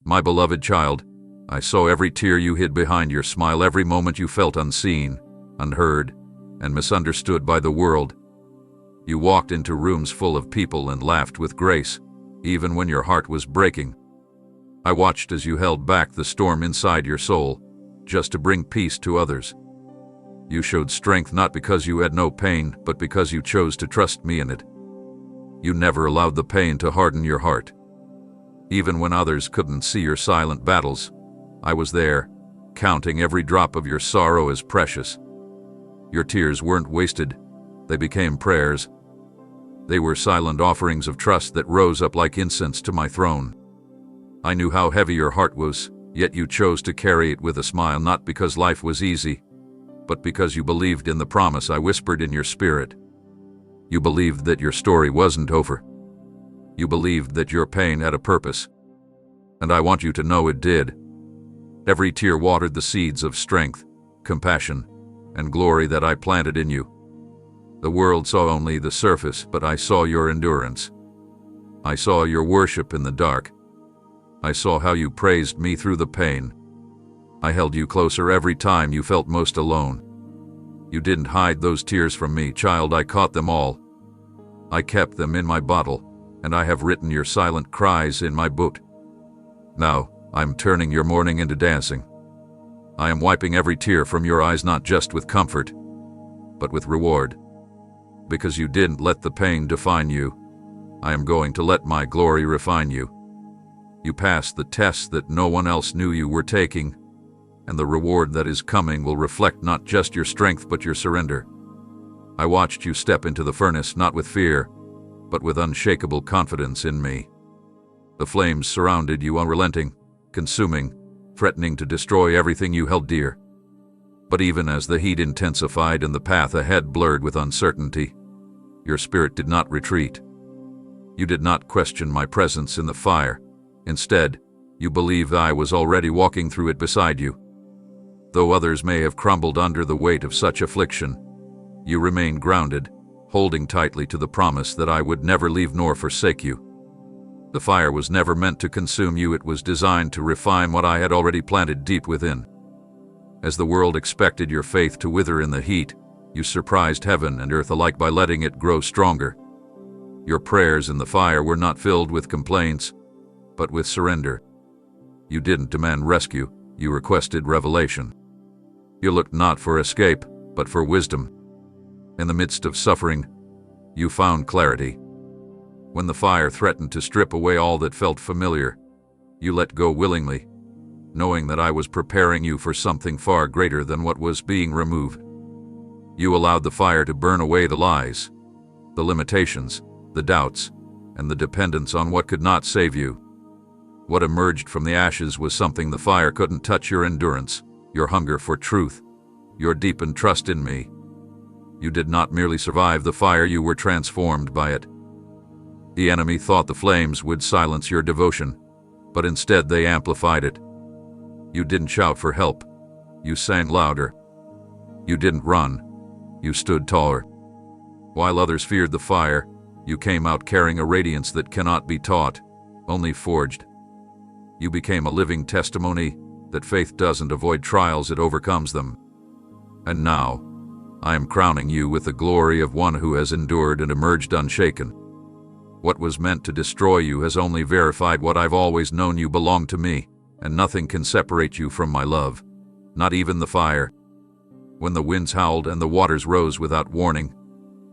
My beloved child, I saw every tear you hid behind your smile, every moment you felt unseen, unheard, and misunderstood by the world. You walked into rooms full of people and laughed with grace, even when your heart was breaking. I watched as you held back the storm inside your soul, just to bring peace to others. You showed strength not because you had no pain, but because you chose to trust me in it. You never allowed the pain to harden your heart. Even when others couldn't see your silent battles, I was there, counting every drop of your sorrow as precious. Your tears weren't wasted, they became prayers. They were silent offerings of trust that rose up like incense to my throne. I knew how heavy your heart was, yet you chose to carry it with a smile, not because life was easy, but because you believed in the promise I whispered in your spirit. You believed that your story wasn't over. You believed that your pain had a purpose. And I want you to know it did. Every tear watered the seeds of strength, compassion, and glory that I planted in you. The world saw only the surface, but I saw your endurance. I saw your worship in the dark. I saw how you praised me through the pain. I held you closer every time you felt most alone. You didn't hide those tears from me, child. I caught them all. I kept them in my bottle, and I have written your silent cries in my book. Now, I'm turning your mourning into dancing. I am wiping every tear from your eyes, not just with comfort, but with reward. Because you didn't let the pain define you, I am going to let my glory refine you. You passed the tests that no one else knew you were taking, and the reward that is coming will reflect not just your strength but your surrender. I watched you step into the furnace not with fear, but with unshakable confidence in me. The flames surrounded you, unrelenting, consuming, threatening to destroy everything you held dear. But even as the heat intensified and the path ahead blurred with uncertainty, your spirit did not retreat. You did not question my presence in the fire. Instead, you believed I was already walking through it beside you. Though others may have crumbled under the weight of such affliction, you remained grounded, holding tightly to the promise that I would never leave nor forsake you. The fire was never meant to consume you, it was designed to refine what I had already planted deep within. As the world expected your faith to wither in the heat, you surprised heaven and earth alike by letting it grow stronger. Your prayers in the fire were not filled with complaints, but with surrender. You didn't demand rescue, you requested revelation. You looked not for escape, but for wisdom. In the midst of suffering, you found clarity. When the fire threatened to strip away all that felt familiar, you let go willingly, knowing that I was preparing you for something far greater than what was being removed. You allowed the fire to burn away the lies, the limitations, the doubts, and the dependence on what could not save you. What emerged from the ashes was something the fire couldn't touch: your endurance, your hunger for truth, your deepened trust in me. You did not merely survive the fire, you were transformed by it. The enemy thought the flames would silence your devotion, but instead they amplified it. You didn't shout for help, you sang louder. You didn't run, you stood taller. While others feared the fire, you came out carrying a radiance that cannot be taught, only forged. You became a living testimony that faith doesn't avoid trials, it overcomes them. And now, I am crowning you with the glory of one who has endured and emerged unshaken. What was meant to destroy you has only verified what I've always known: you belong to me, and nothing can separate you from my love, not even the fire. When the winds howled and the waters rose without warning,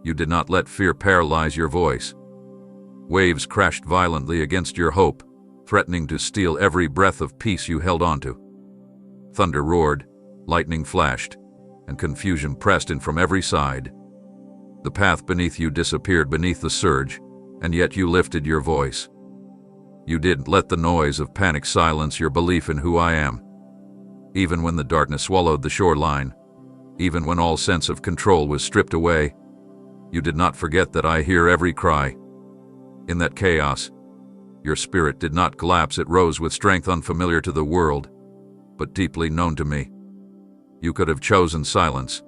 you did not let fear paralyze your voice. Waves crashed violently against your hope, threatening to steal every breath of peace you held onto. Thunder roared, lightning flashed, and confusion pressed in from every side. The path beneath you disappeared beneath the surge, and yet you lifted your voice. You didn't let the noise of panic silence your belief in who I am. Even when the darkness swallowed the shoreline, even when all sense of control was stripped away, you did not forget that I hear every cry. In that chaos, your spirit did not collapse, it rose with strength unfamiliar to the world, but deeply known to me. You could have chosen silence.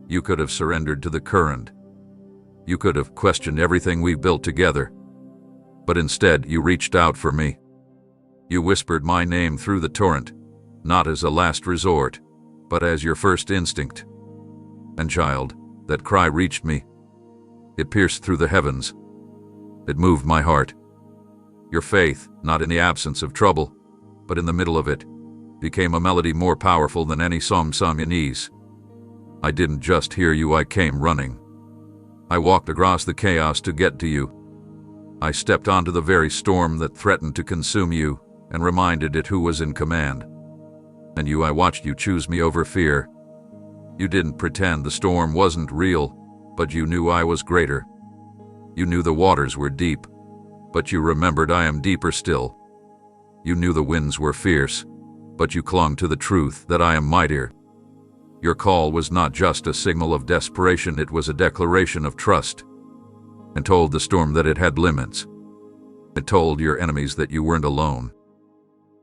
You could have surrendered to the current. You could have questioned everything we've built together. But instead, you reached out for me. You whispered my name through the torrent, not as a last resort, but as your first instinct. And child, that cry reached me. It pierced through the heavens. It moved my heart. Your faith, not in the absence of trouble, but in the middle of it, became a melody more powerful than any song sung in ease. I didn't just hear you, I came running. I walked across the chaos to get to you. I stepped onto the very storm that threatened to consume you and reminded it who was in command. And I watched you choose me over fear. You didn't pretend the storm wasn't real, but you knew I was greater. You knew the waters were deep, but you remembered I am deeper still. You knew the winds were fierce, but you clung to the truth that I am mightier. Your call was not just a signal of desperation, it was a declaration of trust, and told the storm that it had limits. It told your enemies that you weren't alone.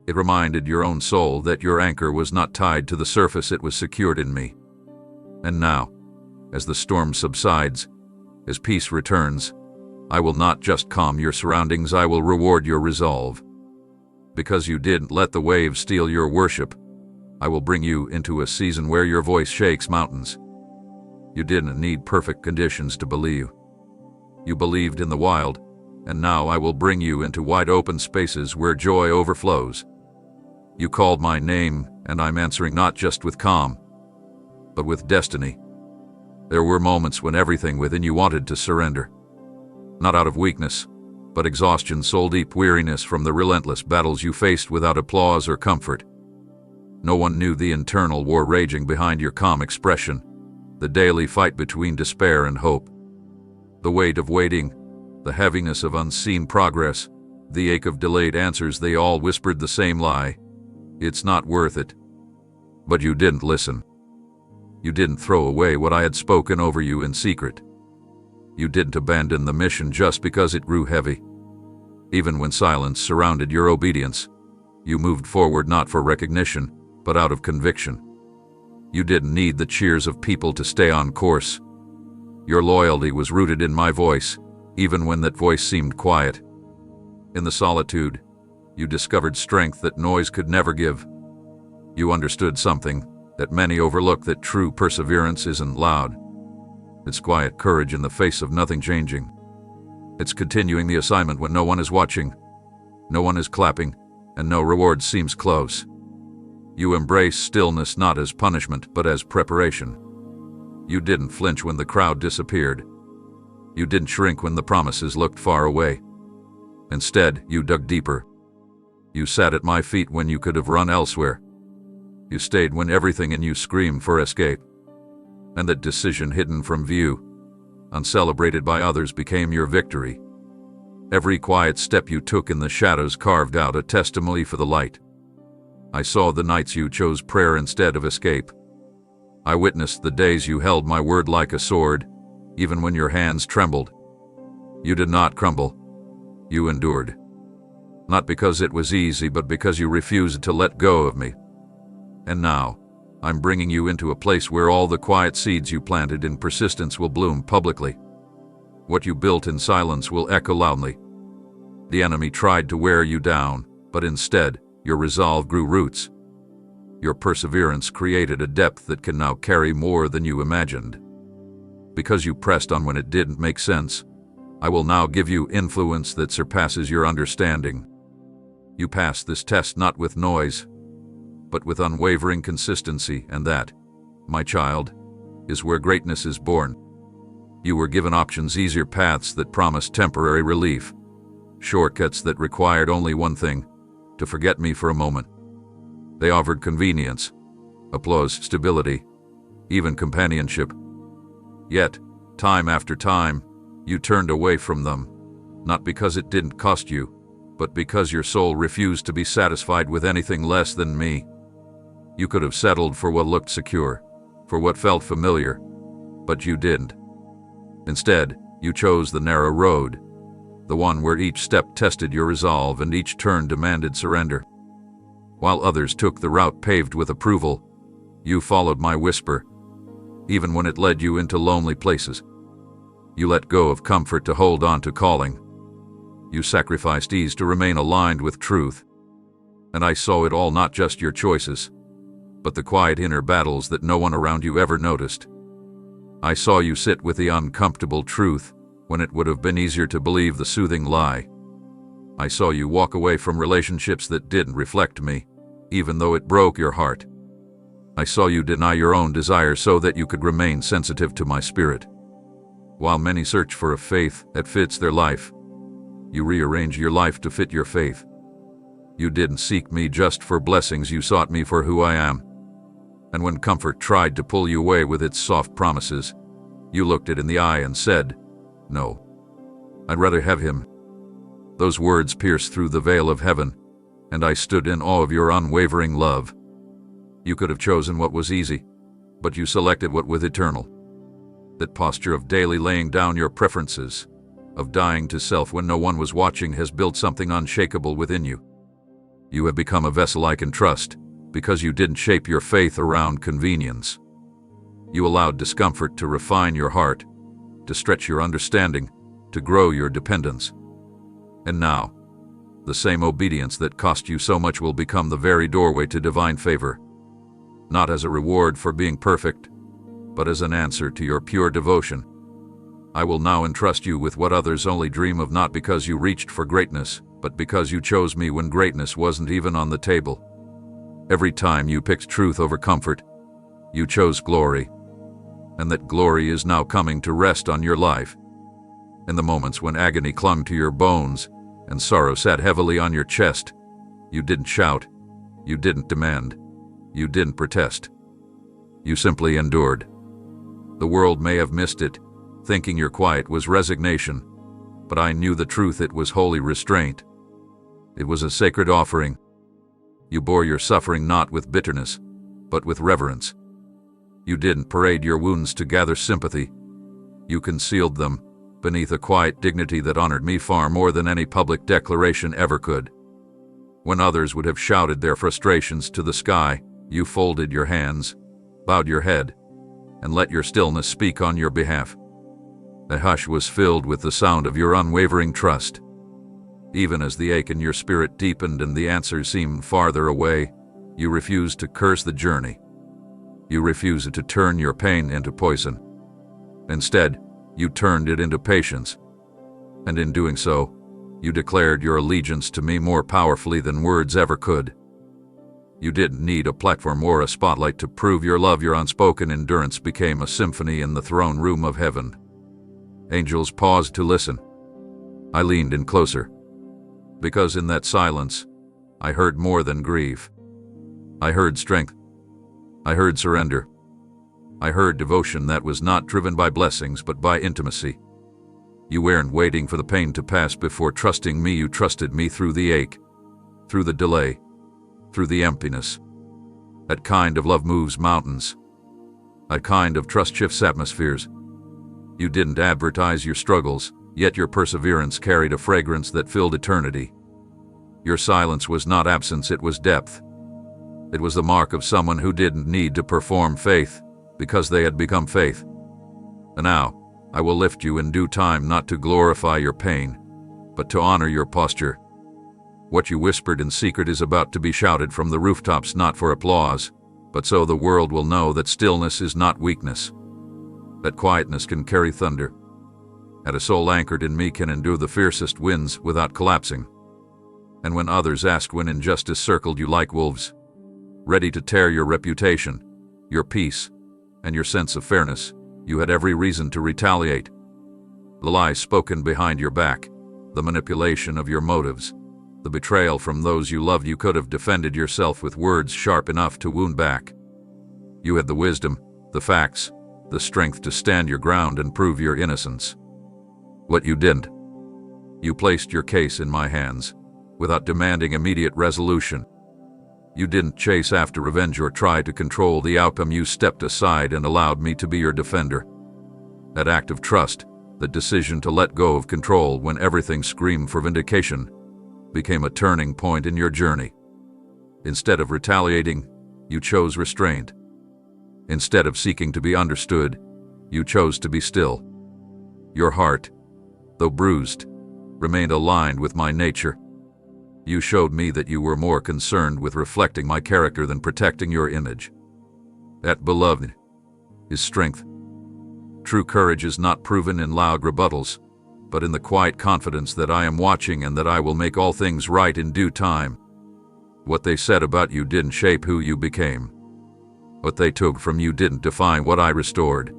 It reminded your own soul that your anchor was not tied to the surface, it was secured in me. And now, as the storm subsides, as peace returns, I will not just calm your surroundings, I will reward your resolve. Because you didn't let the waves steal your worship, I will bring you into a season where your voice shakes mountains. You didn't need perfect conditions to believe. You believed in the wild, and now I will bring you into wide open spaces where joy overflows. You called my name, and I'm answering not just with calm, but with destiny. There were moments when everything within you wanted to surrender. Not out of weakness, but exhaustion, soul-deep weariness from the relentless battles you faced without applause or comfort. No one knew the internal war raging behind your calm expression, the daily fight between despair and hope. The weight of waiting, the heaviness of unseen progress, the ache of delayed answers, they all whispered the same lie. It's not worth it. But you didn't listen. You didn't throw away what I had spoken over you in secret. You didn't abandon the mission just because it grew heavy. Even when silence surrounded your obedience, you moved forward not for recognition, but out of conviction. You didn't need the cheers of people to stay on course. Your loyalty was rooted in my voice, even when that voice seemed quiet. In the solitude, you discovered strength that noise could never give. You understood something that many overlook, that true perseverance isn't loud. It's quiet courage in the face of nothing changing. It's continuing the assignment when no one is watching, no one is clapping, and no reward seems close. You embrace stillness not as punishment, but as preparation. You didn't flinch when the crowd disappeared. You didn't shrink when the promises looked far away. Instead, you dug deeper. You sat at my feet when you could have run elsewhere. You stayed when everything in you screamed for escape. And that decision, hidden from view, uncelebrated by others, became your victory. Every quiet step you took in the shadows carved out a testimony for the light. I saw the nights you chose prayer instead of escape. I witnessed the days you held my word like a sword, even when your hands trembled. You did not crumble. You endured. Not because it was easy, but because you refused to let go of me. And now, I'm bringing you into a place where all the quiet seeds you planted in persistence will bloom publicly. What you built in silence will echo loudly. The enemy tried to wear you down, but instead, your resolve grew roots. Your perseverance created a depth that can now carry more than you imagined. Because you pressed on when it didn't make sense, I will now give you influence that surpasses your understanding. You passed this test not with noise, but with unwavering consistency, and that, my child, is where greatness is born. You were given options, easier paths that promised temporary relief, shortcuts that required only one thing: to forget me for a moment. They offered convenience, applause, stability, even companionship. Yet, time after time, you turned away from them, not because it didn't cost you, but because your soul refused to be satisfied with anything less than me. You could have settled for what looked secure, for what felt familiar, but you didn't. Instead, you chose the narrow road, the one where each step tested your resolve and each turn demanded surrender. While others took the route paved with approval, you followed my whisper, even when it led you into lonely places. You let go of comfort to hold on to calling. You sacrificed ease to remain aligned with truth. And I saw it all, not just your choices, but the quiet inner battles that no one around you ever noticed. I saw you sit with the uncomfortable truth when it would have been easier to believe the soothing lie. I saw you walk away from relationships that didn't reflect me, even though it broke your heart. I saw you deny your own desires so that you could remain sensitive to my spirit. While many search for a faith that fits their life, you rearrange your life to fit your faith. You didn't seek me just for blessings, you sought me for who I am. And when comfort tried to pull you away with its soft promises, you looked it in the eye and said, "No, I'd rather have him." Those words pierced through the veil of heaven, and I stood in awe of your unwavering love. You could have chosen what was easy, but you selected what was eternal. That posture of daily laying down your preferences, of dying to self when no one was watching, has built something unshakable within you. You have become a vessel I can trust, because you didn't shape your faith around convenience. You allowed discomfort to refine your heart, to stretch your understanding, to grow your dependence. And now, the same obedience that cost you so much will become the very doorway to divine favor. Not as a reward for being perfect, but as an answer to your pure devotion. I will now entrust you with what others only dream of, not because you reached for greatness, but because you chose me when greatness wasn't even on the table. Every time you picked truth over comfort, you chose glory. And that glory is now coming to rest on your life. In the moments when agony clung to your bones and sorrow sat heavily on your chest, you didn't shout, you didn't demand, you didn't protest. You simply endured. The world may have missed it, thinking your quiet was resignation, but I knew the truth. It was holy restraint. It was a sacred offering. You bore your suffering not with bitterness, but with reverence. You didn't parade your wounds to gather sympathy. You concealed them beneath a quiet dignity that honored me far more than any public declaration ever could. When others would have shouted their frustrations to the sky, you folded your hands, bowed your head, and let your stillness speak on your behalf. The hush was filled with the sound of your unwavering trust. Even as the ache in your spirit deepened and the answers seemed farther away, you refused to curse the journey. You refused to turn your pain into poison. Instead, you turned it into patience. And in doing so, you declared your allegiance to me more powerfully than words ever could. You didn't need a platform or a spotlight to prove your love. Your unspoken endurance became a symphony in the throne room of heaven. Angels paused to listen. I leaned in closer, because in that silence, I heard more than grief. I heard strength. I heard surrender. I heard devotion that was not driven by blessings but by intimacy. You weren't waiting for the pain to pass before trusting me. You trusted me through the ache, through the delay, through the emptiness. That kind of love moves mountains. That kind of trust shifts atmospheres. You didn't advertise your struggles, yet your perseverance carried a fragrance that filled eternity. Your silence was not absence, it was depth. It was the mark of someone who didn't need to perform faith, because they had become faith. And now, I will lift you in due time, not to glorify your pain, but to honor your posture. What you whispered in secret is about to be shouted from the rooftops, not for applause, but so the world will know that stillness is not weakness, that quietness can carry thunder, and a soul anchored in me can endure the fiercest winds without collapsing. And when others asked, when injustice circled you like wolves, ready to tear your reputation, your peace, and your sense of fairness, you had every reason to retaliate. The lies spoken behind your back, the manipulation of your motives, the betrayal from those you loved, you could have defended yourself with words sharp enough to wound back. You had the wisdom, the facts, the strength to stand your ground and prove your innocence. What you didn't. You placed your case in my hands, without demanding immediate resolution. You didn't chase after revenge or try to control the outcome. You stepped aside and allowed me to be your defender. That act of trust, the decision to let go of control when everything screamed for vindication, became a turning point in your journey. Instead of retaliating, you chose restraint. Instead of seeking to be understood, you chose to be still. Your heart, though bruised, remained aligned with my nature. You showed me that you were more concerned with reflecting my character than protecting your image. That, beloved, is strength. True courage is not proven in loud rebuttals, but in the quiet confidence that I am watching and that I will make all things right in due time. What they said about you didn't shape who you became. What they took from you didn't define what I restored.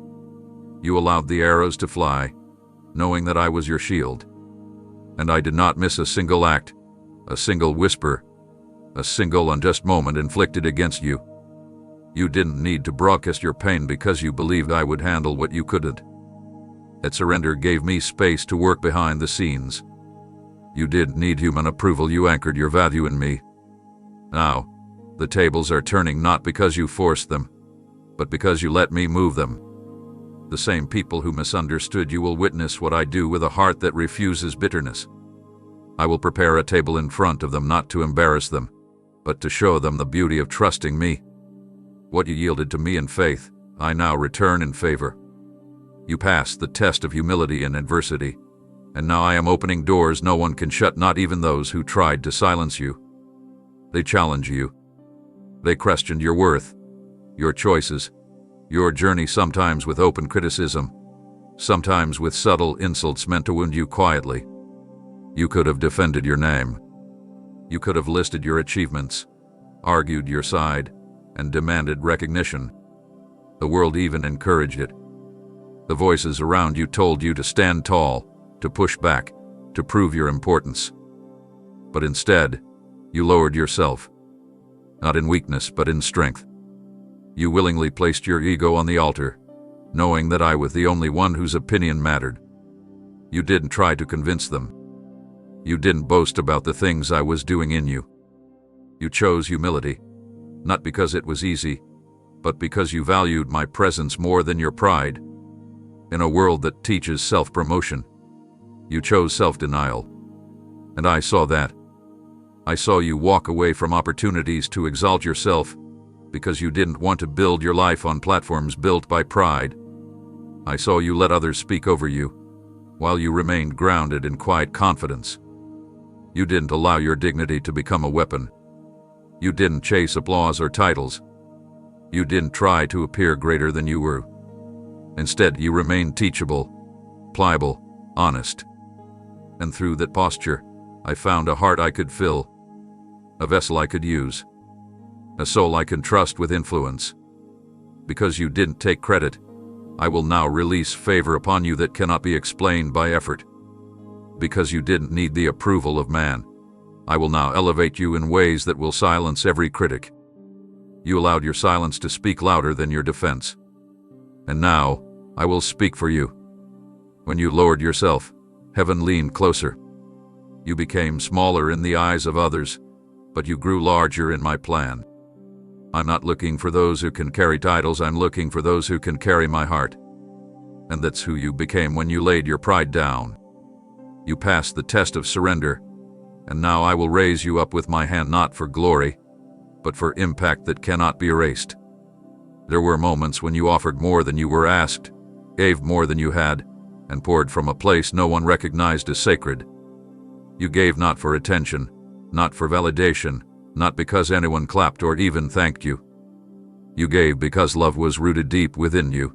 You allowed the arrows to fly, knowing that I was your shield. And I did not miss a single act, a single whisper, a single unjust moment inflicted against you. You didn't need to broadcast your pain because you believed I would handle what you couldn't. That surrender gave me space to work behind the scenes. You didn't need human approval, you anchored your value in me. Now, the tables are turning not because you forced them, but because you let me move them. The same people who misunderstood you will witness what I do with a heart that refuses bitterness. I will prepare a table in front of them not to embarrass them, but to show them the beauty of trusting me. What you yielded to me in faith, I now return in favor. You passed the test of humility in adversity, and now I am opening doors no one can shut, not even those who tried to silence you. They challenge you. They questioned your worth, your choices, your journey, sometimes with open criticism, sometimes with subtle insults meant to wound you quietly. You could have defended your name. You could have listed your achievements, argued your side, and demanded recognition. The world even encouraged it. The voices around you told you to stand tall, to push back, to prove your importance. But instead, you lowered yourself, not in weakness but in strength. You willingly placed your ego on the altar, knowing that I was the only one whose opinion mattered. You didn't try to convince them. You didn't boast about the things I was doing in you. You chose humility, not because it was easy, but because you valued my presence more than your pride. In a world that teaches self-promotion, you chose self-denial. And I saw that. I saw you walk away from opportunities to exalt yourself because you didn't want to build your life on platforms built by pride. I saw you let others speak over you, while you remained grounded in quiet confidence. You didn't allow your dignity to become a weapon. You didn't chase applause or titles. You didn't try to appear greater than you were. Instead, you remained teachable, pliable, honest. And through that posture, I found a heart I could fill, a vessel I could use, a soul I can trust with influence. Because you didn't take credit, I will now release favor upon you that cannot be explained by effort. Because you didn't need the approval of man, I will now elevate you in ways that will silence every critic. You allowed your silence to speak louder than your defense. And now, I will speak for you. When you lowered yourself, heaven leaned closer. You became smaller in the eyes of others, but you grew larger in my plan. I'm not looking for those who can carry titles, I'm looking for those who can carry my heart. And that's who you became when you laid your pride down. You passed the test of surrender, and now I will raise you up with my hand, not for glory, but for impact that cannot be erased. There were moments when you offered more than you were asked, gave more than you had, and poured from a place no one recognized as sacred. You gave not for attention, not for validation, not because anyone clapped or even thanked you. You gave because love was rooted deep within you.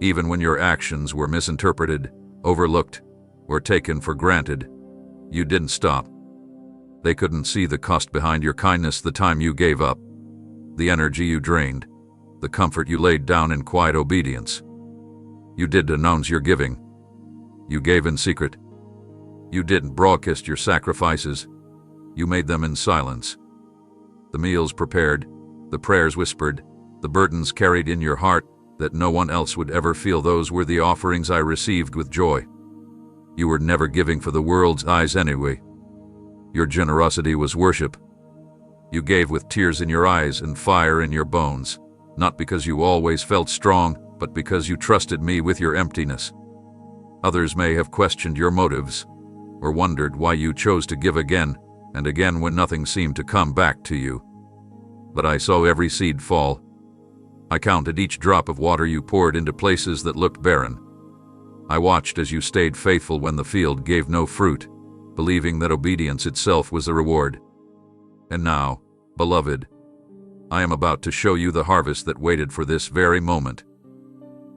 Even when your actions were misinterpreted, overlooked, or taken for granted, you didn't stop. They couldn't see the cost behind your kindness, the time you gave up, the energy you drained, the comfort you laid down in quiet obedience. You didn't announce your giving. You gave in secret. You didn't broadcast your sacrifices. You made them in silence. The meals prepared, the prayers whispered, the burdens carried in your heart that no one else would ever feel, those were the offerings I received with joy. You were never giving for the world's eyes anyway. Your generosity was worship. You gave with tears in your eyes and fire in your bones, not because you always felt strong, but because you trusted me with your emptiness. Others may have questioned your motives, or wondered why you chose to give again and again when nothing seemed to come back to you. But I saw every seed fall. I counted each drop of water you poured into places that looked barren. I watched as you stayed faithful when the field gave no fruit, believing that obedience itself was a reward. And now, beloved, I am about to show you the harvest that waited for this very moment.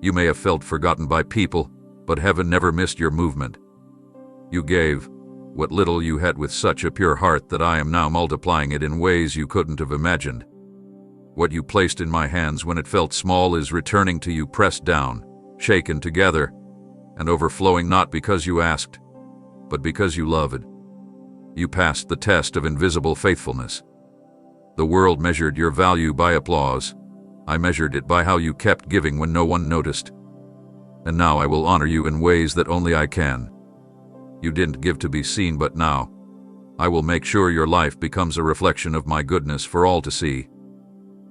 You may have felt forgotten by people, but heaven never missed your movement. You gave what little you had with such a pure heart that I am now multiplying it in ways you couldn't have imagined. What you placed in my hands when it felt small is returning to you pressed down, shaken together, and overflowing not because you asked, but because you loved. You passed the test of invisible faithfulness. The world measured your value by applause. I measured it by how you kept giving when no one noticed. And now I will honor you in ways that only I can. You didn't give to be seen, but now I will make sure your life becomes a reflection of my goodness for all to see.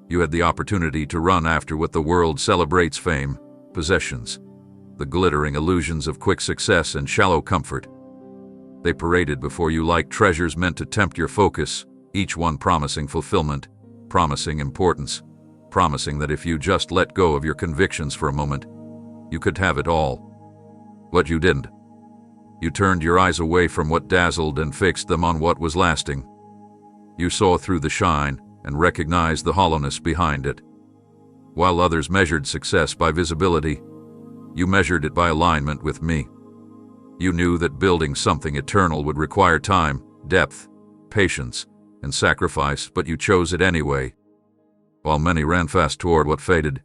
You had the opportunity to run after what the world celebrates: fame, possessions, the glittering illusions of quick success and shallow comfort. They paraded before you like treasures meant to tempt your focus, each one promising fulfillment, promising importance, promising that if you just let go of your convictions for a moment, you could have it all. But you didn't. You turned your eyes away from what dazzled and fixed them on what was lasting. You saw through the shine and recognized the hollowness behind it. While others measured success by visibility, you measured it by alignment with me. You knew that building something eternal would require time, depth, patience, and sacrifice, but you chose it anyway. While many ran fast toward what faded,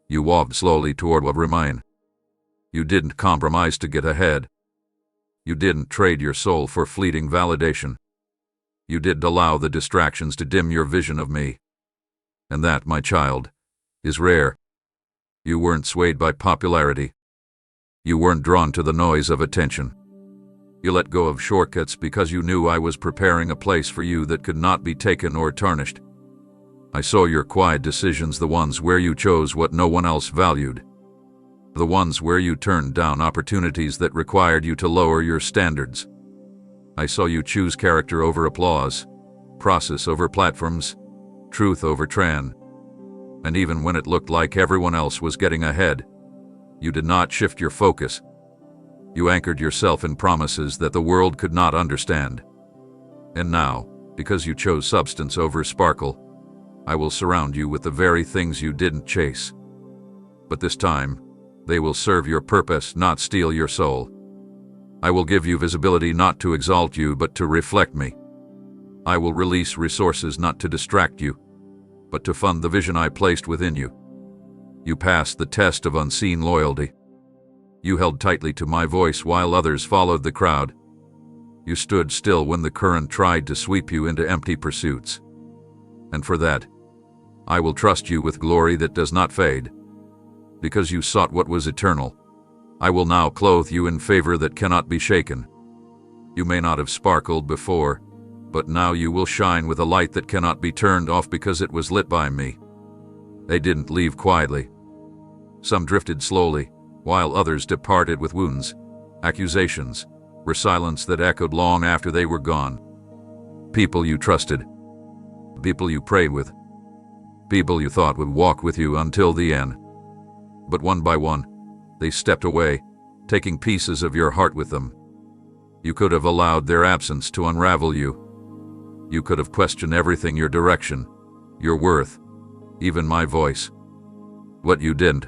you walked slowly toward what remained. You didn't compromise to get ahead. You didn't trade your soul for fleeting validation. You didn't allow the distractions to dim your vision of me. And that, my child, is rare. You weren't swayed by popularity. You weren't drawn to the noise of attention. You let go of shortcuts because you knew I was preparing a place for you that could not be taken or tarnished. I saw your quiet decisions, the ones where you chose what no one else valued. The ones where you turned down opportunities that required you to lower your standards. I saw you choose character over applause, process over platforms, truth over trend. And even when it looked like everyone else was getting ahead, you did not shift your focus. You anchored yourself in promises that the world could not understand. And now, because you chose substance over sparkle, I will surround you with the very things you didn't chase. But this time, they will serve your purpose, not steal your soul. I will give you visibility not to exalt you, but to reflect me. I will release resources not to distract you, but to fund the vision I placed within you. You passed the test of unseen loyalty. You held tightly to my voice while others followed the crowd. You stood still when the current tried to sweep you into empty pursuits. And for that, I will trust you with glory that does not fade. Because you sought what was eternal, I will now clothe you in favor that cannot be shaken. You may not have sparkled before, but now you will shine with a light that cannot be turned off because it was lit by me. They didn't leave quietly. Some drifted slowly, while others departed with wounds, accusations, or silence that echoed long after they were gone. People you trusted, people you prayed with, people you thought would walk with you until the end. But one by one, they stepped away, taking pieces of your heart with them. You could have allowed their absence to unravel you. You could have questioned everything: your direction, your worth, even my voice. What you didn't.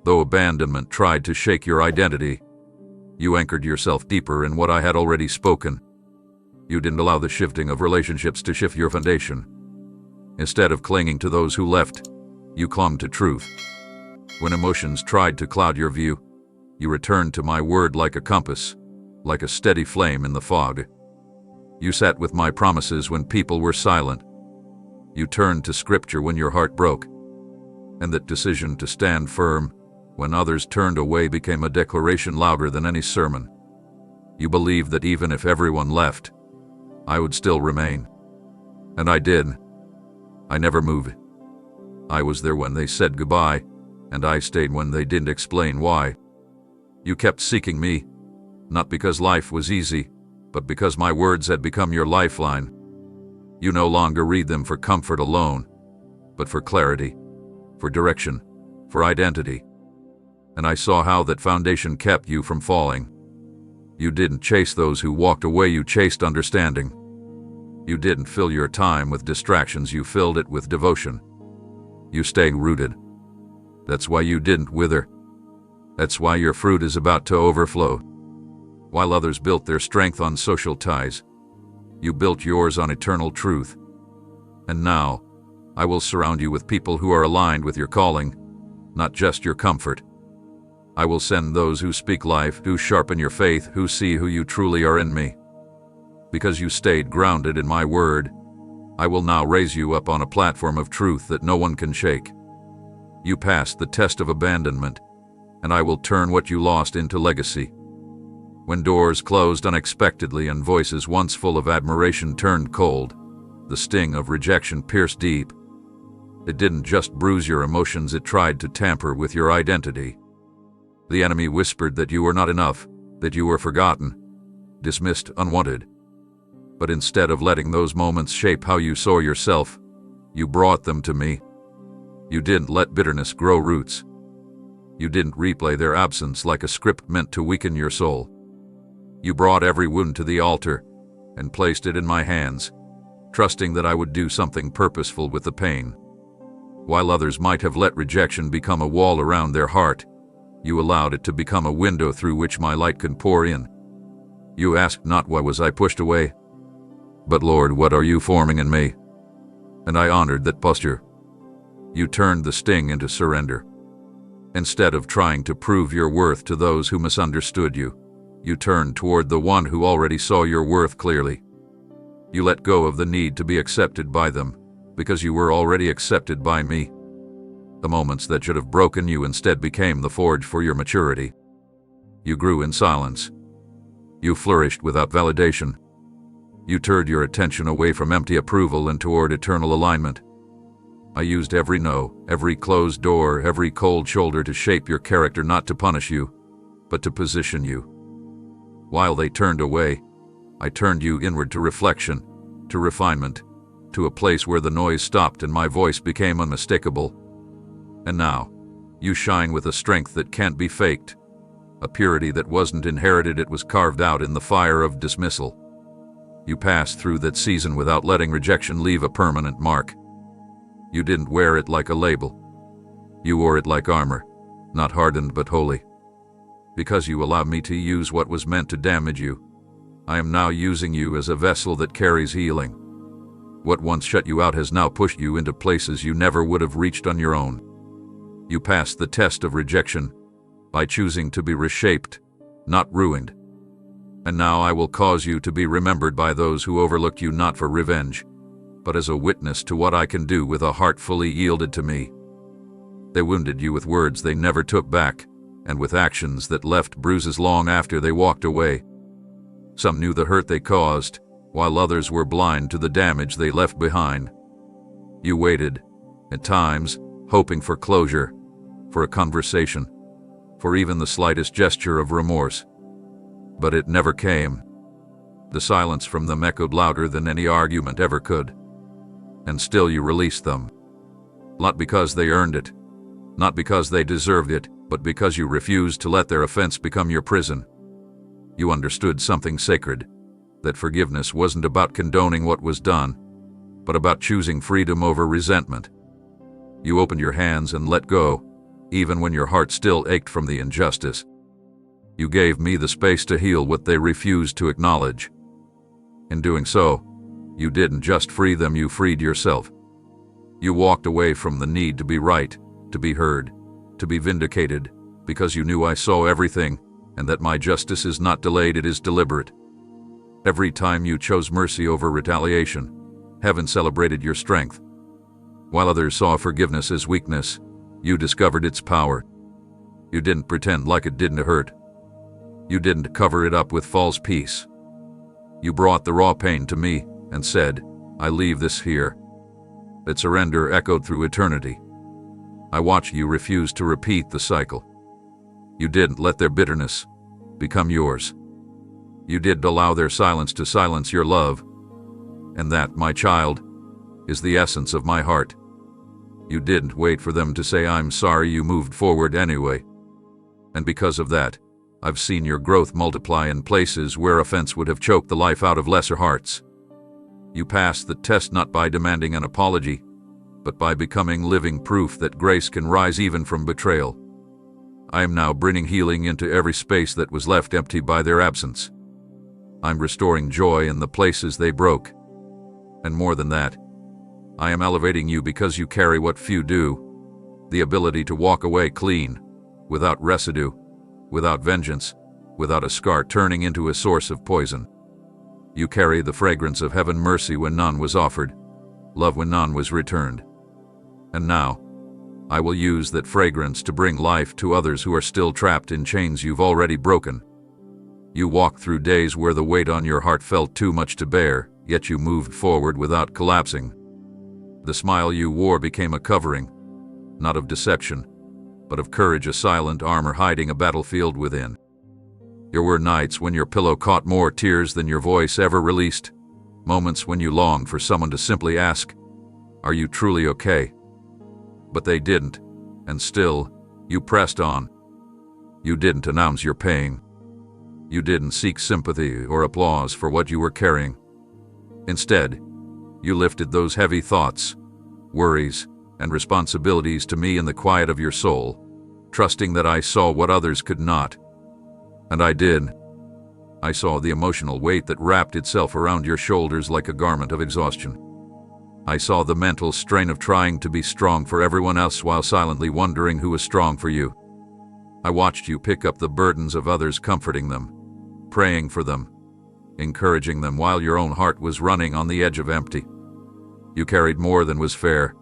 Though abandonment tried to shake your identity, you anchored yourself deeper in what I had already spoken. You didn't allow the shifting of relationships to shift your foundation. Instead of clinging to those who left, you clung to truth. When emotions tried to cloud your view, you returned to my word like a compass, like a steady flame in the fog. You sat with my promises when people were silent. You turned to scripture when your heart broke. And that decision to stand firm when others turned away became a declaration louder than any sermon. You believed that even if everyone left, I would still remain. And I did. I never moved. I was there when they said goodbye, and I stayed when they didn't explain why. You kept seeking me, not because life was easy, but because my words had become your lifeline. You no longer read them for comfort alone, but for clarity, for direction, for identity. And I saw how that foundation kept you from falling. You didn't chase those who walked away, you chased understanding. You didn't fill your time with distractions, you filled it with devotion. You stayed rooted. That's why you didn't wither. That's why your fruit is about to overflow. While others built their strength on social ties, you built yours on eternal truth. And now, I will surround you with people who are aligned with your calling, not just your comfort. I will send those who speak life, who sharpen your faith, who see who you truly are in me. Because you stayed grounded in my word, I will now raise you up on a platform of truth that no one can shake. You passed the test of abandonment, and I will turn what you lost into legacy. When doors closed unexpectedly and voices once full of admiration turned cold, the sting of rejection pierced deep. It didn't just bruise your emotions, it tried to tamper with your identity. The enemy whispered that you were not enough, that you were forgotten, dismissed, unwanted. But instead of letting those moments shape how you saw yourself, you brought them to me. You didn't let bitterness grow roots. You didn't replay their absence like a script meant to weaken your soul. You brought every wound to the altar and placed it in my hands, trusting that I would do something purposeful with the pain. While others might have let rejection become a wall around their heart, you allowed it to become a window through which my light could pour in. You asked not why was I pushed away, but Lord, what are you forming in me? And I honored that posture. You turned the sting into surrender. Instead of trying to prove your worth to those who misunderstood you, you turned toward the one who already saw your worth clearly. You let go of the need to be accepted by them, because you were already accepted by me. The moments that should have broken you instead became the forge for your maturity. You grew in silence. You flourished without validation. You turned your attention away from empty approval and toward eternal alignment. I used every no, every closed door, every cold shoulder to shape your character, not to punish you, but to position you. While they turned away, I turned you inward to reflection, to refinement, to a place where the noise stopped and my voice became unmistakable. And now, you shine with a strength that can't be faked, a purity that wasn't inherited, it was carved out in the fire of dismissal. You passed through that season without letting rejection leave a permanent mark. You didn't wear it like a label. You wore it like armor, not hardened but holy. Because you allowed me to use what was meant to damage you, I am now using you as a vessel that carries healing. What once shut you out has now pushed you into places you never would have reached on your own. You passed the test of rejection by choosing to be reshaped, not ruined. And now I will cause you to be remembered by those who overlooked you, not for revenge, but as a witness to what I can do with a heart fully yielded to me. They wounded you with words they never took back, and with actions that left bruises long after they walked away. Some knew the hurt they caused, while others were blind to the damage they left behind. You waited, at times, hoping for closure, for a conversation, for even the slightest gesture of remorse. But it never came. The silence from them echoed louder than any argument ever could. And still you released them. Not because they earned it, not because they deserved it, but because you refused to let their offense become your prison. You understood something sacred, that forgiveness wasn't about condoning what was done, but about choosing freedom over resentment. You opened your hands and let go, even when your heart still ached from the injustice. You gave me the space to heal what they refused to acknowledge. In doing so, you didn't just free them, you freed yourself. You walked away from the need to be right, to be heard, to be vindicated, because you knew I saw everything, and that my justice is not delayed, it is deliberate. Every time you chose mercy over retaliation, heaven celebrated your strength. While others saw forgiveness as weakness, you discovered its power. You didn't pretend like it didn't hurt. You didn't cover it up with false peace. You brought the raw pain to me and said, I leave this here. That surrender echoed through eternity. I watched you refuse to repeat the cycle. You didn't let their bitterness become yours. You didn't allow their silence to silence your love. And that, my child, is the essence of my heart. You didn't wait for them to say I'm sorry, you moved forward anyway. And because of that, I've seen your growth multiply in places where offense would have choked the life out of lesser hearts. You passed the test not by demanding an apology, but by becoming living proof that grace can rise even from betrayal. I am now bringing healing into every space that was left empty by their absence. I'm restoring joy in the places they broke. And more than that, I am elevating you because you carry what few do, the ability to walk away clean, without residue, without vengeance, without a scar turning into a source of poison. You carry the fragrance of heaven, mercy when none was offered, love when none was returned. And now, I will use that fragrance to bring life to others who are still trapped in chains you've already broken. You walked through days where the weight on your heart felt too much to bear, yet you moved forward without collapsing. The smile you wore became a covering, not of deception, but of courage, a silent armor hiding a battlefield within. There were nights when your pillow caught more tears than your voice ever released, moments when you longed for someone to simply ask, "Are you truly okay?" But they didn't, and still, you pressed on. You didn't announce your pain. You didn't seek sympathy or applause for what you were carrying. Instead, you lifted those heavy thoughts, worries, and responsibilities to me in the quiet of your soul, trusting that I saw what others could not. And I did. I saw the emotional weight that wrapped itself around your shoulders like a garment of exhaustion. I saw the mental strain of trying to be strong for everyone else while silently wondering who was strong for you. I watched you pick up the burdens of others, comforting them, praying for them, encouraging them while your own heart was running on the edge of empty. You carried more than was fair,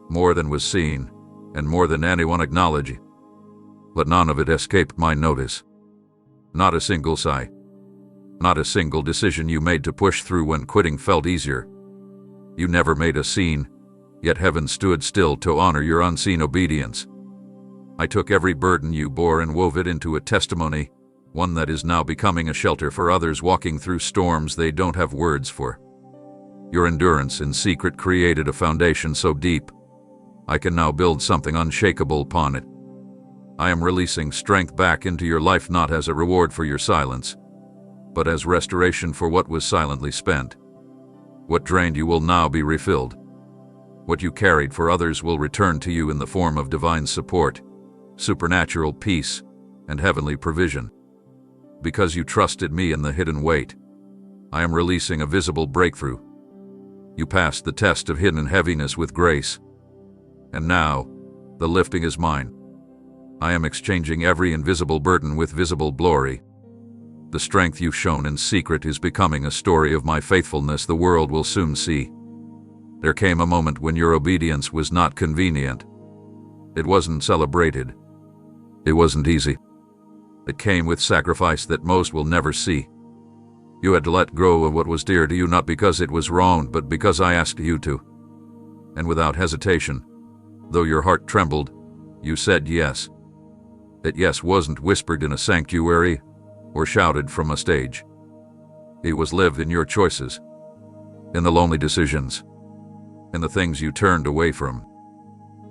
more than was seen, and more than anyone acknowledged. But none of it escaped my notice. Not a single sigh. Not a single decision you made to push through when quitting felt easier. You never made a scene, yet heaven stood still to honor your unseen obedience. I took every burden you bore and wove it into a testimony, one that is now becoming a shelter for others walking through storms they don't have words for. Your endurance in secret created a foundation so deep, I can now build something unshakable upon it. I am releasing strength back into your life, not as a reward for your silence, but as restoration for what was silently spent. What drained you will now be refilled. What you carried for others will return to you in the form of divine support, supernatural peace, and heavenly provision. Because you trusted me in the hidden weight, I am releasing a visible breakthrough. You passed the test of hidden heaviness with grace. And now, the lifting is mine. I am exchanging every invisible burden with visible glory. The strength you've shown in secret is becoming a story of my faithfulness the world will soon see. There came a moment when your obedience was not convenient. It wasn't celebrated. It wasn't easy. It came with sacrifice that most will never see. You had to let go of what was dear to you, not because it was wrong, but because I asked you to. And without hesitation, though your heart trembled, you said yes. That yes wasn't whispered in a sanctuary or shouted from a stage. It was lived in your choices, in the lonely decisions, in the things you turned away from.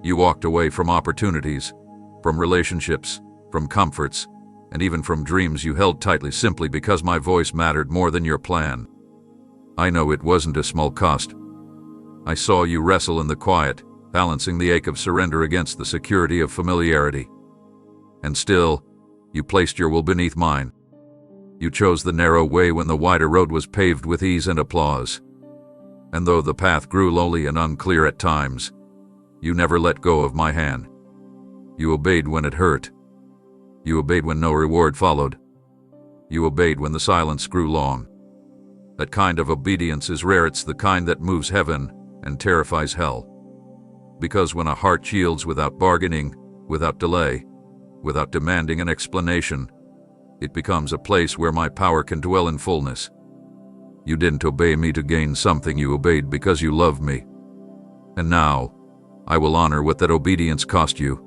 You walked away from opportunities, from relationships, from comforts, and even from dreams you held tightly simply because my voice mattered more than your plan. I know it wasn't a small cost. I saw you wrestle in the quiet, balancing the ache of surrender against the security of familiarity. And still, you placed your will beneath mine. You chose the narrow way when the wider road was paved with ease and applause. And though the path grew lonely and unclear at times, you never let go of my hand. You obeyed when it hurt. You obeyed when no reward followed. You obeyed when the silence grew long. That kind of obedience is rare. It's the kind that moves heaven and terrifies hell. Because when a heart yields without bargaining, without delay, without demanding an explanation, it becomes a place where my power can dwell in fullness. You didn't obey me to gain something, you obeyed because you loved me. And now, I will honor what that obedience cost you.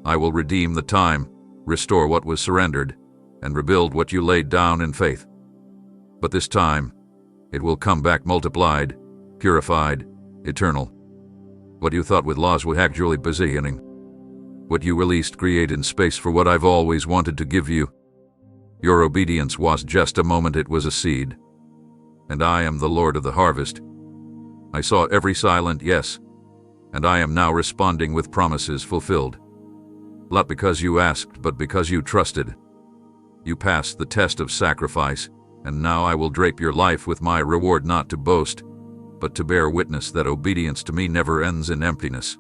I will redeem the time, restore what was surrendered, and rebuild what you laid down in faith. But this time, it will come back multiplied, purified, eternal. What you thought with loss was actually beginning. What you released created space for what I've always wanted to give you. Your obedience was just a moment, it was a seed. And I am the Lord of the harvest. I saw every silent yes, and I am now responding with promises fulfilled. Not because you asked, but because you trusted. You passed the test of sacrifice, and now I will drape your life with my reward, not to boast, but to bear witness that obedience to me never ends in emptiness.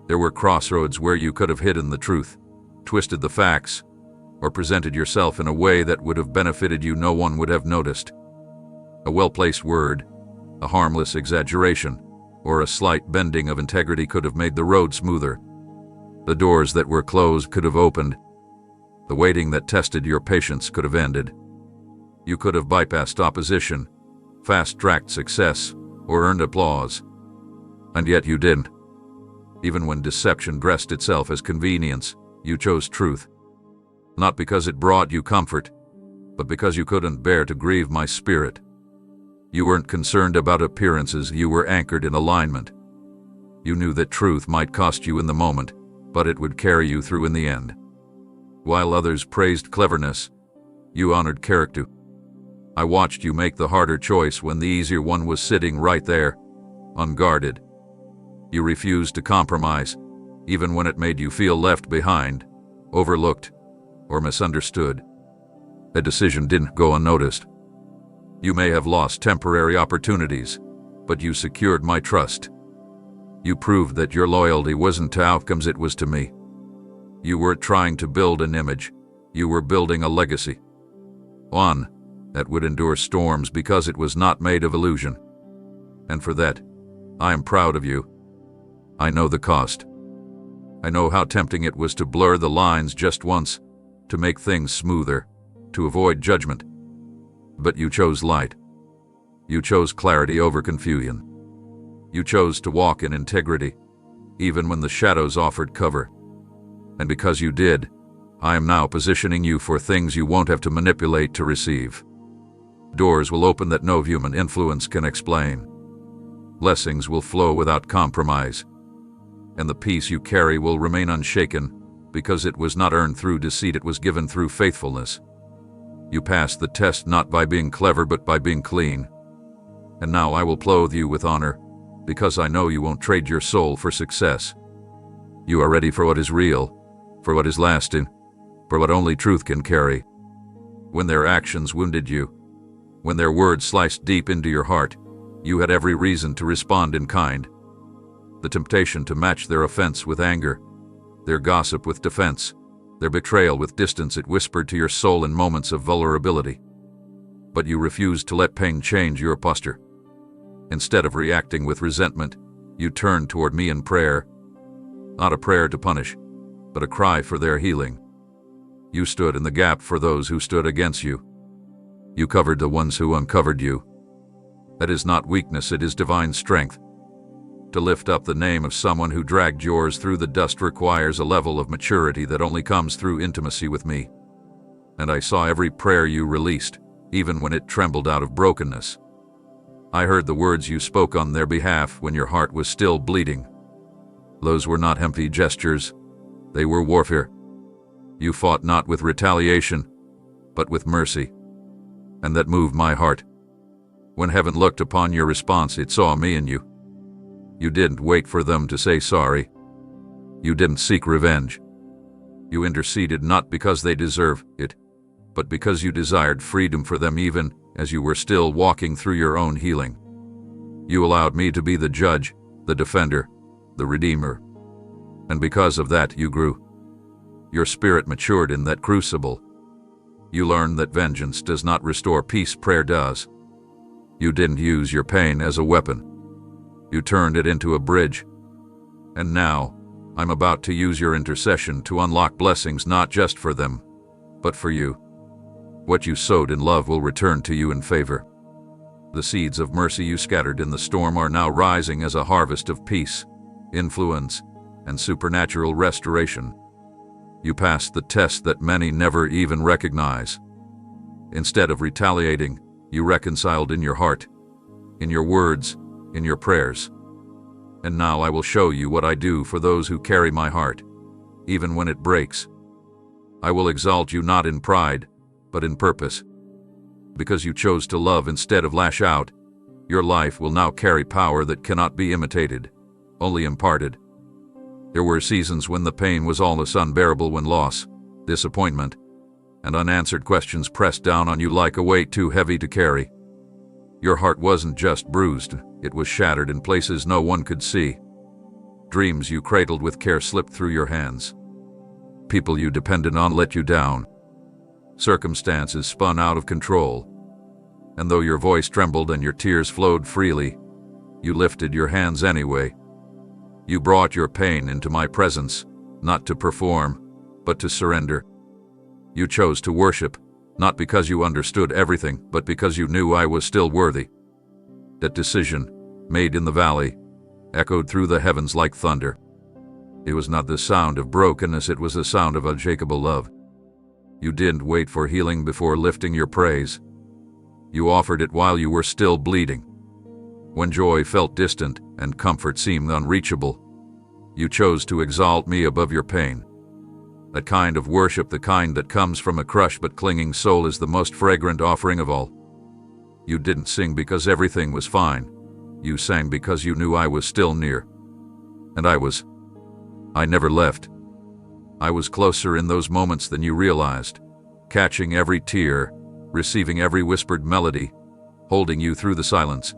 There were crossroads where you could have hidden the truth, twisted the facts, or presented yourself in a way that would have benefited you. No one would have noticed. A well-placed word, a harmless exaggeration, or a slight bending of integrity could have made the road smoother. The doors that were closed could have opened. The waiting that tested your patience could have ended. You could have bypassed opposition, fast-tracked success, or earned applause. And yet you didn't. Even when deception dressed itself as convenience, you chose truth. Not because it brought you comfort, but because you couldn't bear to grieve my spirit. You weren't concerned about appearances, you were anchored in alignment. You knew that truth might cost you in the moment, but it would carry you through in the end. While others praised cleverness, you honored character. I watched you make the harder choice when the easier one was sitting right there, unguarded. You refused to compromise, even when it made you feel left behind, overlooked, or misunderstood. A decision didn't go unnoticed. You may have lost temporary opportunities, but you secured my trust. You proved that your loyalty wasn't to outcomes, it was to me. You weren't trying to build an image, you were building a legacy. One that would endure storms because it was not made of illusion. And for that, I am proud of you. I know the cost. I know how tempting it was to blur the lines just once, to make things smoother, to avoid judgment. But you chose light. You chose clarity over confusion. You chose to walk in integrity, even when the shadows offered cover. And because you did, I am now positioning you for things you won't have to manipulate to receive. Doors will open that no human influence can explain. Blessings will flow without compromise. And the peace you carry will remain unshaken, because it was not earned through deceit, it was given through faithfulness. You passed the test not by being clever but by being clean. And now I will clothe you with honor, because I know you won't trade your soul for success. You are ready for what is real, for what is lasting, for what only truth can carry. When their actions wounded you, when their words sliced deep into your heart, you had every reason to respond in kind. The temptation to match their offense with anger, their gossip with defense, their betrayal with distance, it whispered to your soul in moments of vulnerability. But you refused to let pain change your posture. Instead of reacting with resentment, you turned toward me in prayer. Not a prayer to punish, but a cry for their healing. You stood in the gap for those who stood against you. You covered the ones who uncovered you. That is not weakness, it is divine strength. To lift up the name of someone who dragged yours through the dust requires a level of maturity that only comes through intimacy with me. And I saw every prayer you released, even when it trembled out of brokenness. I heard the words you spoke on their behalf when your heart was still bleeding. Those were not empty gestures, they were warfare. You fought not with retaliation, but with mercy. And that moved my heart. When heaven looked upon your response, it saw me in you. You didn't wait for them to say sorry. You didn't seek revenge. You interceded not because they deserve it, but because you desired freedom for them even as you were still walking through your own healing. You allowed me to be the judge, the defender, the redeemer. And because of that, you grew. Your spirit matured in that crucible. You learned that vengeance does not restore peace, prayer does. You didn't use your pain as a weapon. You turned it into a bridge. And now, I'm about to use your intercession to unlock blessings not just for them, but for you. What you sowed in love will return to you in favor. The seeds of mercy you scattered in the storm are now rising as a harvest of peace, influence, and supernatural restoration. You passed the test that many never even recognize. Instead of retaliating, you reconciled in your heart, in your words, in your prayers. And now I will show you what I do for those who carry my heart, even when it breaks. I will exalt you not in pride, but in purpose. Because you chose to love instead of lash out, your life will now carry power that cannot be imitated, only imparted. There were seasons when the pain was almost unbearable, when loss, disappointment, and unanswered questions pressed down on you like a weight too heavy to carry. Your heart wasn't just bruised, it was shattered in places no one could see. Dreams you cradled with care slipped through your hands. People you depended on let you down. Circumstances spun out of control. And though your voice trembled and your tears flowed freely, you lifted your hands anyway. You brought your pain into my presence, not to perform, but to surrender. You chose to worship, not because you understood everything, but because you knew I was still worthy. That decision, made in the valley, echoed through the heavens like thunder. It was not the sound of brokenness, it was the sound of unshakable love. You didn't wait for healing before lifting your praise. You offered it while you were still bleeding. When joy felt distant and comfort seemed unreachable, you chose to exalt me above your pain. That kind of worship, the kind that comes from a crushed but clinging soul, is the most fragrant offering of all. You didn't sing because everything was fine. You sang because you knew I was still near. And I never left. I was closer in those moments than you realized, catching every tear, receiving every whispered melody, holding you through the silence.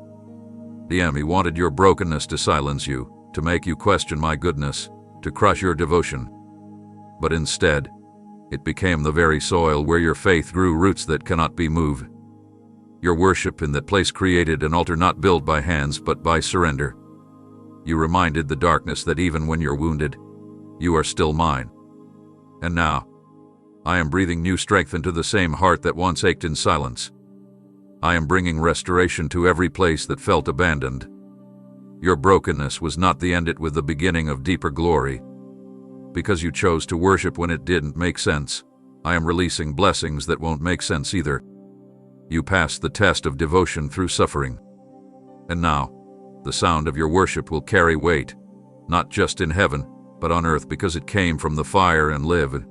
The enemy wanted your brokenness to silence you, to make you question my goodness, to crush your devotion. But instead, it became the very soil where your faith grew roots that cannot be moved. Your worship in that place created an altar not built by hands but by surrender. You reminded the darkness that even when you're wounded, you are still mine. And now, I am breathing new strength into the same heart that once ached in silence. I am bringing restoration to every place that felt abandoned. Your brokenness was not the end, it was the beginning of deeper glory. Because you chose to worship when it didn't make sense, I am releasing blessings that won't make sense either. You passed the test of devotion through suffering. And now, the sound of your worship will carry weight, not just in heaven, but on earth, because it came from the fire and lived.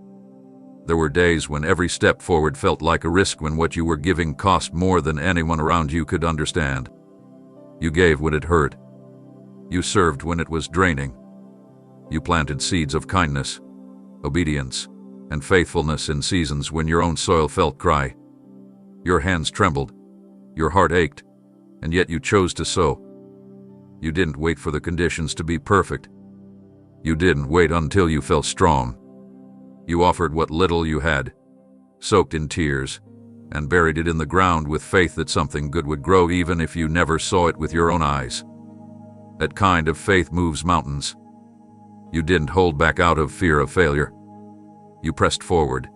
There were days when every step forward felt like a risk, when what you were giving cost more than anyone around you could understand. You gave when it hurt. You served when it was draining. You planted seeds of kindness, obedience, and faithfulness in seasons when your own soil felt dry. Your hands trembled, your heart ached, and yet you chose to sow. You didn't wait for the conditions to be perfect. You didn't wait until you felt strong. You offered what little you had, soaked in tears, and buried it in the ground with faith that something good would grow even if you never saw it with your own eyes. That kind of faith moves mountains. You didn't hold back out of fear of failure. You pressed forward,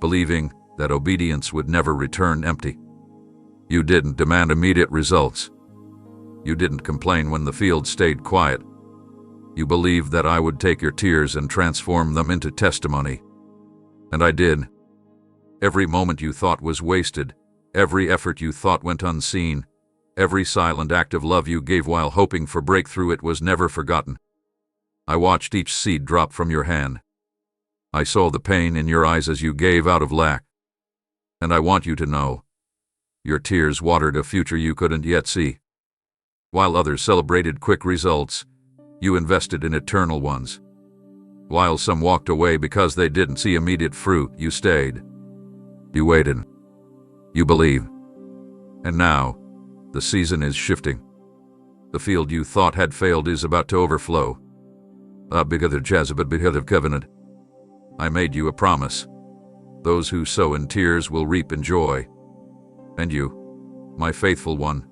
believing that obedience would never return empty. You didn't demand immediate results. You didn't complain when the field stayed quiet. You believed that I would take your tears and transform them into testimony. And I did. Every moment you thought was wasted, every effort you thought went unseen, every silent act of love you gave while hoping for breakthrough, it was never forgotten. I watched each seed drop from your hand. I saw the pain in your eyes as you gave out of lack. And I want you to know, your tears watered a future you couldn't yet see. While others celebrated quick results, you invested in eternal ones. While some walked away because they didn't see immediate fruit, you stayed. You waited. You believed. And now, the season is shifting. The field you thought had failed is about to overflow. Because of Jezebel, because of covenant. I made you a promise. Those who sow in tears will reap in joy. And you, my faithful one,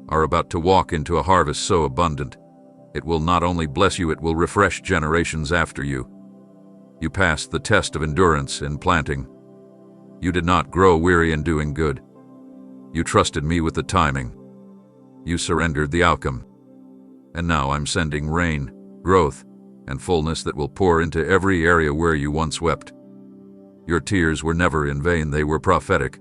are about to walk into a harvest so abundant, it will not only bless you, it will refresh generations after you. You passed the test of endurance in planting. You did not grow weary in doing good. You trusted me with the timing. You surrendered the outcome. And now I'm sending rain, growth, and fullness that will pour into every area where you once wept. Your tears were never in vain, they were prophetic.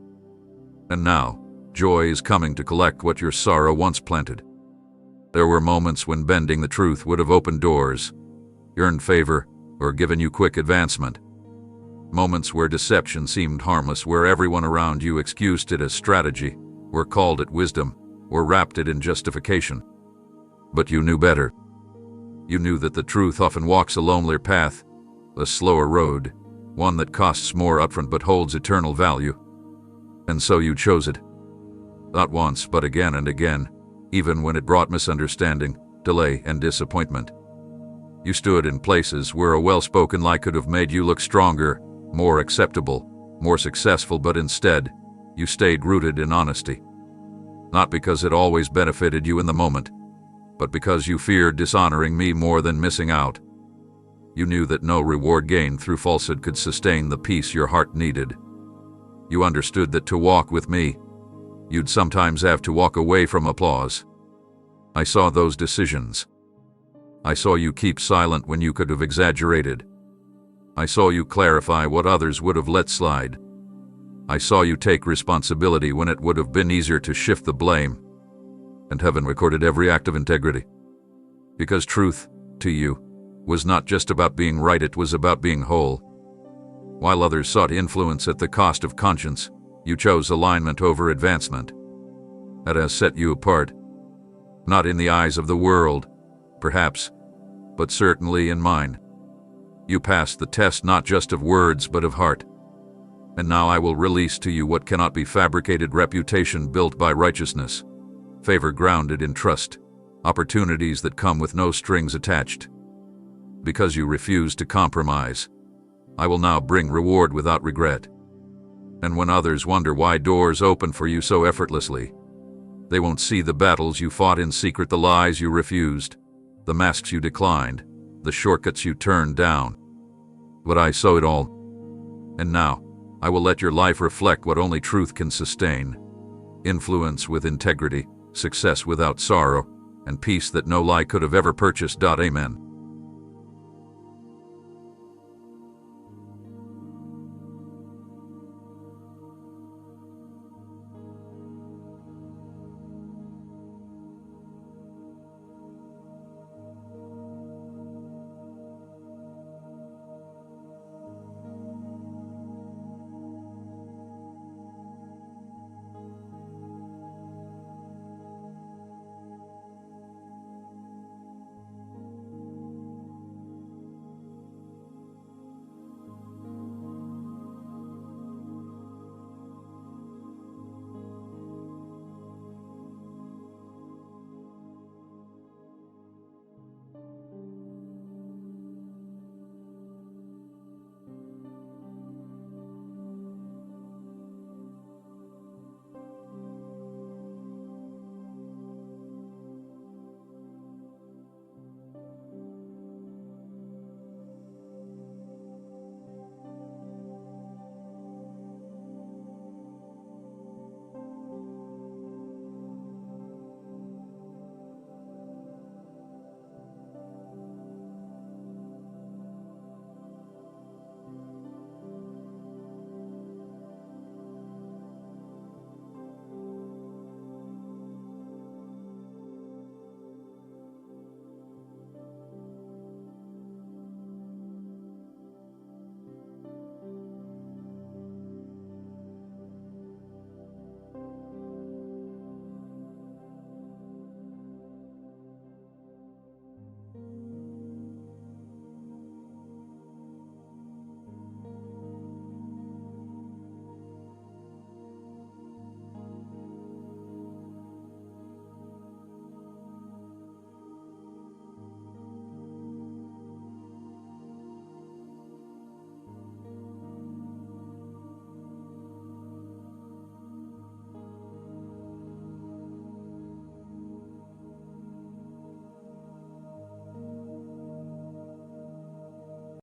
And now, joy is coming to collect what your sorrow once planted. There were moments when bending the truth would have opened doors, earned favor, or given you quick advancement. Moments where deception seemed harmless, where everyone around you excused it as strategy, or called it wisdom, or wrapped it in justification. But you knew better. You knew that the truth often walks a lonelier path, a slower road, one that costs more upfront but holds eternal value. And so you chose it. Not once, but again and again, even when it brought misunderstanding, delay, and disappointment. You stood in places where a well-spoken lie could have made you look stronger, more acceptable, more successful, but instead, you stayed rooted in honesty. Not because it always benefited you in the moment, but because you feared dishonoring me more than missing out. You knew that no reward gained through falsehood could sustain the peace your heart needed. You understood that to walk with me, you'd sometimes have to walk away from applause. I saw those decisions. I saw you keep silent when you could have exaggerated. I saw you clarify what others would have let slide. I saw you take responsibility when it would have been easier to shift the blame. And heaven recorded every act of integrity. Because truth, to you, was not just about being right, it was about being whole. While others sought influence at the cost of conscience, you chose alignment over advancement. That has set you apart. Not in the eyes of the world, perhaps, but certainly in mine. You passed the test not just of words but of heart. And now I will release to you what cannot be fabricated: reputation built by righteousness, favor grounded in trust, opportunities that come with no strings attached. Because you refused to compromise, I will now bring reward without regret. And when others wonder why doors open for you so effortlessly, they won't see the battles you fought in secret, the lies you refused, the masks you declined, the shortcuts you turned down. But I saw it all. And now, I will let your life reflect what only truth can sustain: influence with integrity, success without sorrow, and peace that no lie could have ever purchased. Amen.